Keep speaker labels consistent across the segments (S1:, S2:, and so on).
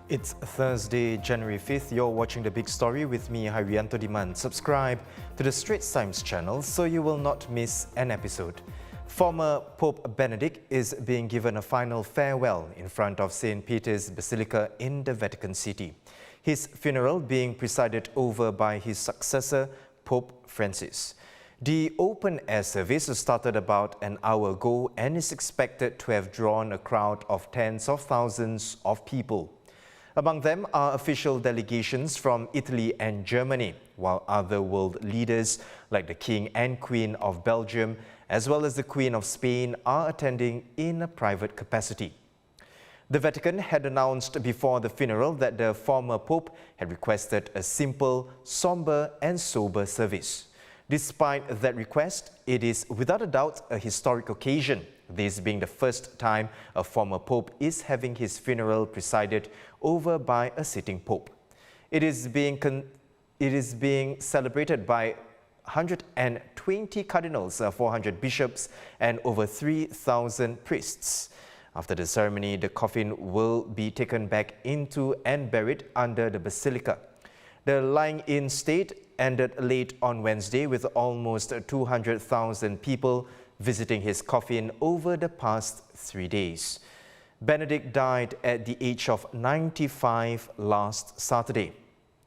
S1: It's Thursday, January 5th. You're watching The Big Story with me, Harianto Diman. Subscribe to the Straits Times channel so you will not miss an episode. Former Pope Benedict is being given a final farewell in front of St. Peter's Basilica in the Vatican City. His funeral being presided over by his successor, Pope Francis. The open-air service started about an hour ago and is expected to have drawn a crowd of tens of thousands of people. Among them are official delegations from Italy and Germany, while other world leaders like the King and Queen of Belgium, as well as the Queen of Spain, are attending in a private capacity. The Vatican had announced before the funeral that the former Pope had requested a simple, somber and sober service. Despite that request, it is without a doubt a historic occasion, this being the first time a former Pope is having his funeral presided over by a sitting Pope. It is being celebrated by 120 cardinals, 400 bishops and over 3,000 priests. After the ceremony, the coffin will be taken back into and buried under the basilica. The lying-in state ended late on Wednesday with almost 200,000 people visiting his coffin over the past 3 days. Benedict died at the age of 95 last Saturday.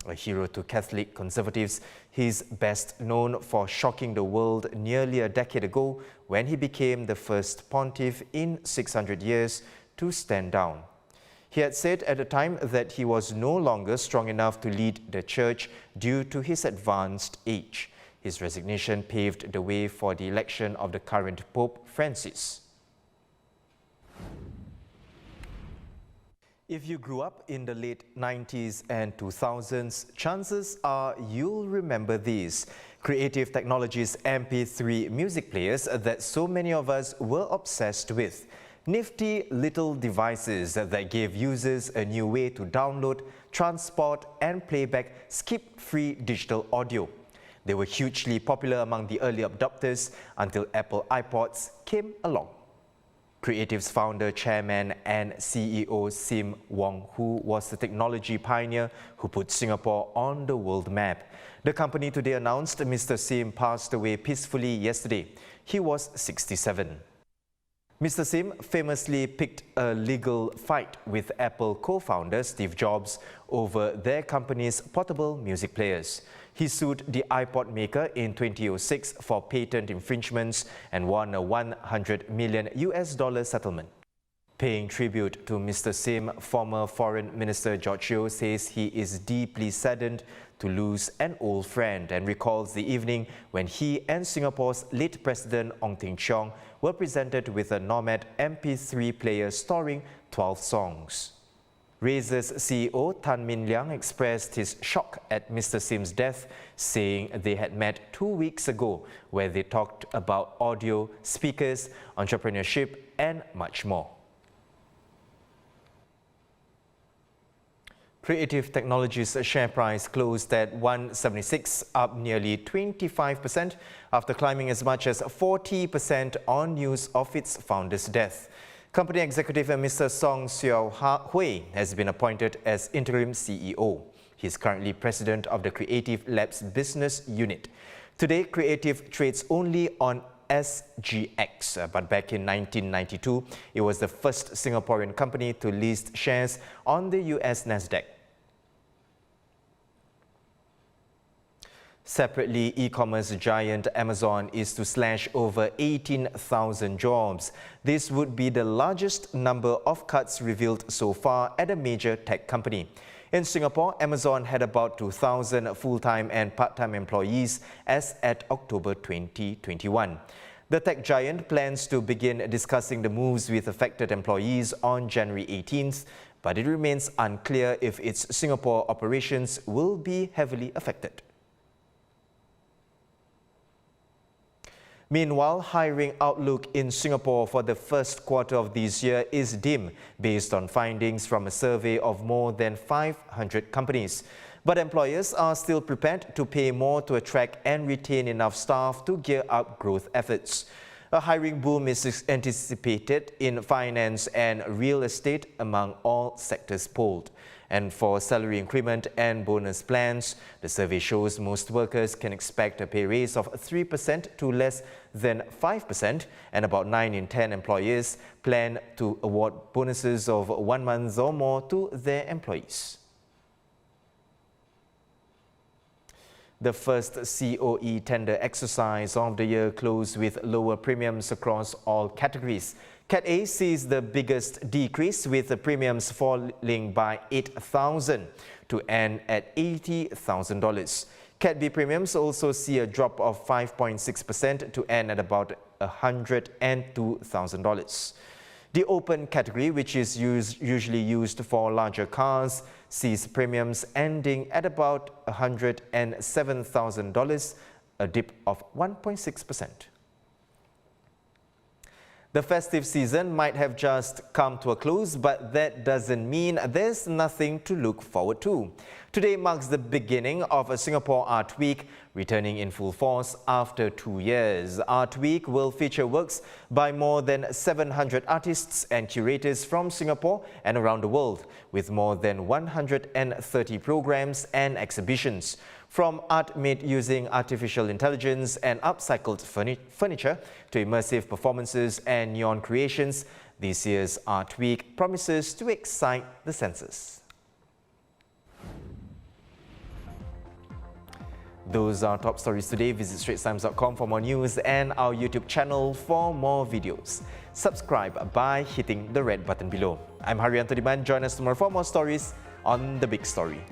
S1: A hero to Catholic conservatives, he's best known for shocking the world nearly a decade ago when he became the first pontiff in 600 years to stand down. He had said at the time that he was no longer strong enough to lead the Church due to his advanced age. His resignation paved the way for the election of the current Pope Francis. If you grew up in the late 90s and 2000s, chances are you'll remember these Creative Technologies MP3 music players that so many of us were obsessed with. Nifty little devices that gave users a new way to download, transport and playback skip-free digital audio. They were hugely popular among the early adopters until Apple iPods came along. Creative's founder, chairman and CEO Sim Wong-Hoo was the technology pioneer who put Singapore on the world map. The company today announced Mr. Sim passed away peacefully yesterday. He was 67. Mr. Sim famously picked a legal fight with Apple co-founder Steve Jobs over their company's portable music players. He sued the iPod maker in 2006 for patent infringements and won a $100 million settlement. Paying tribute to Mr. Sim, former Foreign Minister George Yeo says he is deeply saddened to lose an old friend and recalls the evening when he and Singapore's late President Ong Teng Cheong were presented with a Nomad MP3 player storing 12 songs. Razer's CEO Tan Min Liang expressed his shock at Mr. Sim's death, saying they had met 2 weeks ago where they talked about audio, speakers, entrepreneurship and much more. Creative Technologies' share price closed at 176, up nearly 25% after climbing as much as 40% on news of its founder's death. Company executive Mr. Song Xiao Hui has been appointed as interim CEO. He is currently president of the Creative Labs business unit. Today, Creative trades only on SGX, but back in 1992, it was the first Singaporean company to list shares on the US Nasdaq. Separately, e-commerce giant Amazon is to slash over 18,000 jobs. This would be the largest number of cuts revealed so far at a major tech company. In Singapore, Amazon had about 2,000 full-time and part-time employees as at October 2021. The tech giant plans to begin discussing the moves with affected employees on January 18th, but it remains unclear if its Singapore operations will be heavily affected. Meanwhile, hiring outlook in Singapore for the first quarter of this year is dim based on findings from a survey of more than 500 companies. But employers are still prepared to pay more to attract and retain enough staff to gear up growth efforts. A hiring boom is anticipated in finance and real estate among all sectors polled. And for salary increment and bonus plans, the survey shows most workers can expect a pay raise of 3% to less than 5%, and about 9 in 10 employers plan to award bonuses of 1 month or more to their employees. The first COE tender exercise of the year closed with lower premiums across all categories. Cat A sees the biggest decrease, with the premiums falling by $8,000 to end at $80,000. Cat B premiums also see a drop of 5.6% to end at about $102,000. The open category, which is usually used for larger cars, sees premiums ending at about $107,000, a dip of 1.6%. The festive season might have just come to a close, but that doesn't mean there's nothing to look forward to. Today marks the beginning of a Singapore Art Week, returning in full force after 2 years. Art Week will feature works by more than 700 artists and curators from Singapore and around the world, with more than 130 programs and exhibitions. From art made using artificial intelligence and upcycled furniture to immersive performances and neon creations, this year's Art Week promises to excite the senses. Those are top stories today. Visit straitstimes.com for more news and our YouTube channel for more videos. Subscribe by hitting the red button below. I'm Haryanto Diman. Join us tomorrow for more stories on The Big Story.